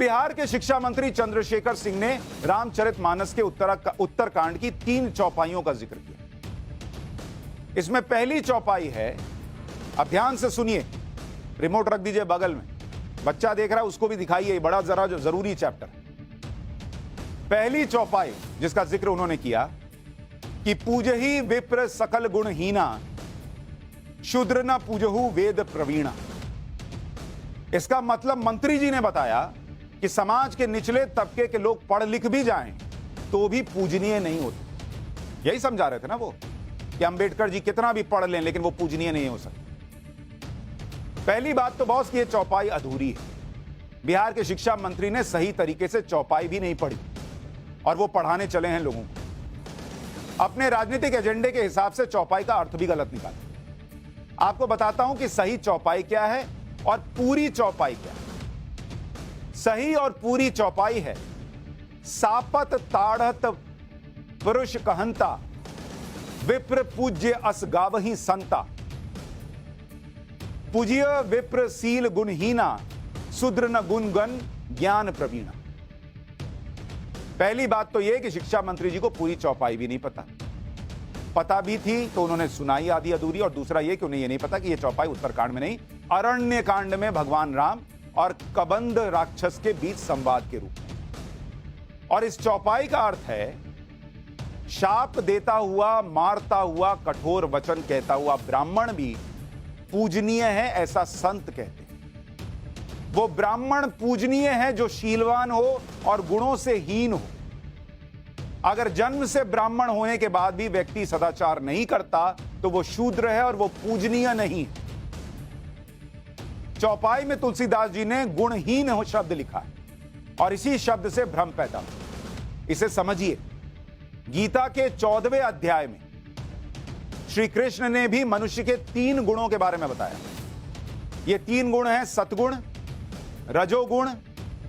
बिहार के शिक्षा मंत्री चंद्रशेखर सिंह ने रामचरितमानस के उत्तरकांड की 3 चौपाइयों का जिक्र किया। इसमें पहली चौपाई है, अब ध्यान से सुनिए, रिमोट रख दीजिए बगल में, बच्चा देख रहा है उसको भी दिखाइए, बड़ा जरूरी चैप्टर। पहली चौपाई जिसका जिक्र उन्होंने किया कि पूजही विप्र सकल गुणहीना, शूद्र न पूजहु वेद प्रवीणा। इसका मतलब मंत्री जी ने बताया कि समाज के निचले तबके के लोग पढ़ लिख भी जाएं तो भी पूजनीय नहीं होते। यही समझा रहे थे ना वो, कि अंबेडकर जी कितना भी पढ़ लें लेकिन वो पूजनीय नहीं हो सकते। पहली बात तो बॉस की ये चौपाई अधूरी है। बिहार के शिक्षा मंत्री ने सही तरीके से चौपाई भी नहीं पढ़ी और वो पढ़ाने चले हैं लोगों को। अपने राजनीतिक एजेंडे के हिसाब से चौपाई का अर्थ भी गलत निकाला। आपको बताता हूं कि सही चौपाई क्या है और पूरी चौपाई क्या है। सही और पूरी चौपाई है, सापत ताड़त पुरुष कहंता, विप्र पूज्य अस गावही संता, पूज्य विप्र सील गुणहीना, शूद्र न गुणगन ज्ञान प्रवीणा। पहली बात तो यह कि शिक्षा मंत्री जी को पूरी चौपाई भी नहीं पता भी थी तो उन्होंने सुनाई आधी अधूरी, और दूसरा यह कि उन्हें यह नहीं पता कि यह चौपाई उत्तरकांड में नहीं, अरण्य कांड में भगवान राम और कबंध राक्षस के बीच संवाद के रूप में। और इस चौपाई का अर्थ है, शाप देता हुआ, मारता हुआ, कठोर वचन कहता हुआ ब्राह्मण भी पूजनीय है, ऐसा संत कहते हैं। वो ब्राह्मण पूजनीय है जो शीलवान हो और गुणों से हीन हो। अगर जन्म से ब्राह्मण होने के बाद भी व्यक्ति सदाचार नहीं करता तो वो शूद्र है और वो पूजनीय नहीं है। चौपाई में तुलसीदास जी ने गुणहीन हो शब्द लिखा है और इसी शब्द से भ्रम पैदा हुआ। इसे समझिए, गीता के 14वें अध्याय में श्री कृष्ण ने भी मनुष्य के 3 गुणों के बारे में बताया। ये 3 गुण हैं, सतगुण, रजोगुण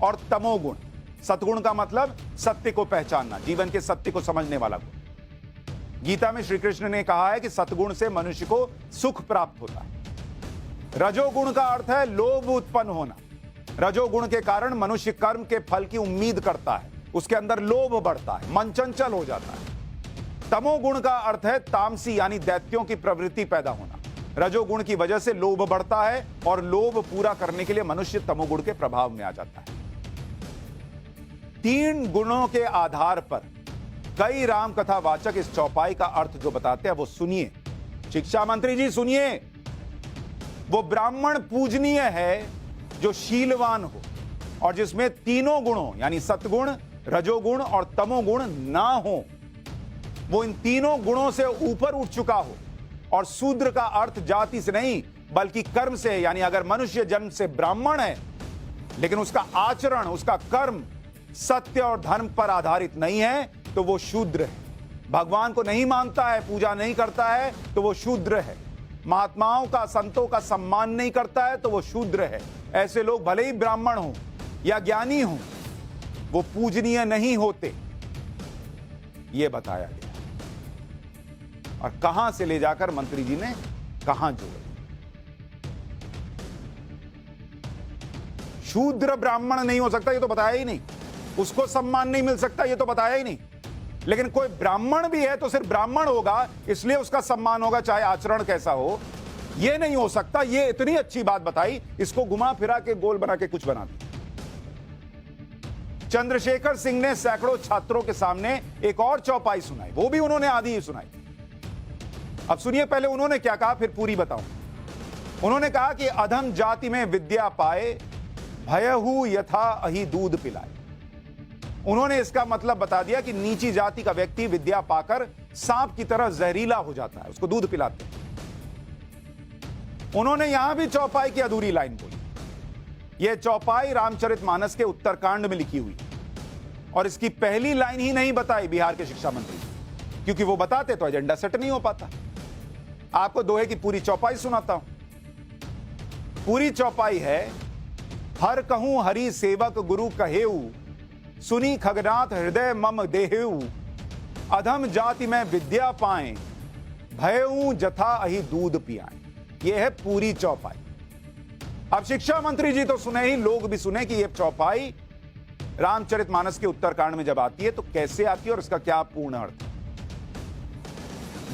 और तमोगुण। सतगुण का मतलब सत्य को पहचानना, जीवन के सत्य को समझने वाला गुण। गीता में श्री कृष्ण ने कहा है कि सतगुण से मनुष्य को सुख प्राप्त होता है। रजोगुण का अर्थ है लोभ उत्पन्न होना। रजोगुण के कारण मनुष्य कर्म के फल की उम्मीद करता है, उसके अंदर लोभ बढ़ता है, मन चंचल हो जाता है। तमोगुण का अर्थ है तामसी यानी दैत्यों की प्रवृत्ति पैदा होना। रजोगुण की वजह से लोभ बढ़ता है और लोभ पूरा करने के लिए मनुष्य तमोगुण के प्रभाव में आ जाता है। 3 गुणों के आधार पर कई राम कथा वाचक इस चौपाई का अर्थ जो बताते हैं वो सुनिए। शिक्षा मंत्री जी सुनिए, वो ब्राह्मण पूजनीय है जो शीलवान हो और जिसमें तीनों गुणों यानी सतगुण, रजोगुण और तमोगुण ना हो। वो इन तीनों गुणों से ऊपर उठ चुका हो। और शूद्र का अर्थ जाति से नहीं बल्कि कर्म से, यानी अगर मनुष्य जन्म से ब्राह्मण है लेकिन उसका आचरण, उसका कर्म सत्य और धर्म पर आधारित नहीं है तो वो शूद्र है। भगवान को नहीं मानता है, पूजा नहीं करता है तो वो शूद्र है। महात्माओं का, संतों का सम्मान नहीं करता है तो वो शूद्र है। ऐसे लोग भले ही ब्राह्मण हो या ज्ञानी हो, वो पूजनीय नहीं होते। ये बताया गया और कहां से ले जाकर मंत्री जी ने कहां जोड़ा। शूद्र ब्राह्मण नहीं हो सकता ये तो बताया ही नहीं, उसको सम्मान नहीं मिल सकता ये तो बताया ही नहीं। लेकिन कोई ब्राह्मण भी है तो सिर्फ ब्राह्मण होगा इसलिए उसका सम्मान होगा, चाहे आचरण कैसा हो। यह नहीं हो सकता। ये इतनी अच्छी बात बताई, इसको घुमा फिरा के गोल बना के कुछ बना दिया। चंद्रशेखर सिंह ने सैकड़ों छात्रों के सामने एक और चौपाई सुनाई, वो भी उन्होंने आधी ही सुनाई। अब सुनिए पहले उन्होंने क्या कहा, फिर पूरी बताऊं। उन्होंने कहा कि अधम जाति में विद्या पाए, भयहु यथा अहि दूध पिलाए। उन्होंने इसका मतलब बता दिया कि नीची जाति का व्यक्ति विद्या पाकर सांप की तरह जहरीला हो जाता है, उसको दूध पिलाते हैं। उन्होंने यहां भी चौपाई की अधूरी लाइन बोली। यह चौपाई रामचरितमानस के उत्तरकांड में लिखी हुई और इसकी पहली लाइन ही नहीं बताई बिहार के शिक्षा मंत्री, क्योंकि वो बताते तो एजेंडा सेट नहीं हो पाता। आपको दोहे की पूरी चौपाई सुनाता हूं। पूरी चौपाई है, हर कहूं हरि सेवक गुरु कहेऊ, सुनी खगनाथ हृदय मम देहेऊ, अधम जाति में विद्या पाएं, भयऊ जथा अहि दूध पियाएं। यह है पूरी चौपाई। अब शिक्षा मंत्री जी तो सुने ही, लोग भी सुने कि यह चौपाई रामचरितमानस के उत्तरकांड में जब आती है तो कैसे आती है और इसका क्या पूर्ण अर्थ है?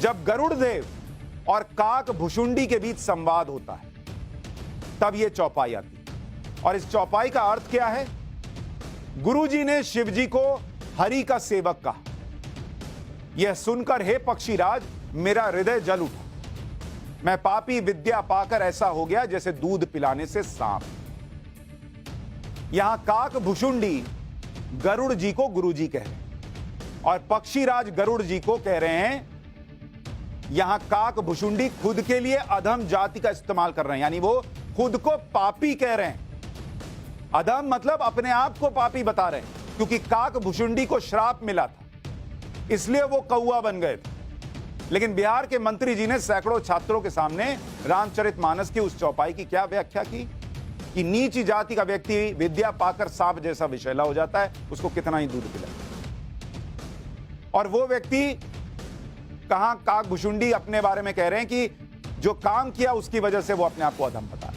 जब गरुड़ देव और काक भुषुंडी के बीच संवाद होता है तब यह चौपाई आती है। और इस चौपाई का अर्थ क्या है? गुरुजी ने शिवजी को हरि का सेवक कहा। यह सुनकर हे पक्षीराज मेरा हृदय जल उठा। मैं पापी विद्या पाकर ऐसा हो गया जैसे दूध पिलाने से सांप। यहां काक भुषुंडी गरुड़ जी को गुरुजी कह रहे हैं और पक्षीराज गरुड़ जी को कह रहे हैं। यहां काक भुषुंडी खुद के लिए अधम जाति का इस्तेमाल कर रहे हैं, यानी वो खुद को पापी कह रहे हैं। अधम मतलब अपने आप को पापी बता रहे हैं, क्योंकि काक भुषुंडी को श्राप मिला था इसलिए वो कौआ बन गए थे। लेकिन बिहार के मंत्री जी ने सैकड़ों छात्रों के सामने रामचरितमानस की उस चौपाई की क्या व्याख्या की कि नीची जाति का व्यक्ति विद्या पाकर सांप जैसा विषैला हो जाता है, उसको कितना ही दूध पिलाए। और वो व्यक्ति कहां काक भुषुंडी अपने बारे में कह रहे हैं कि जो काम किया उसकी वजह से वो अपने आप को अधम बता।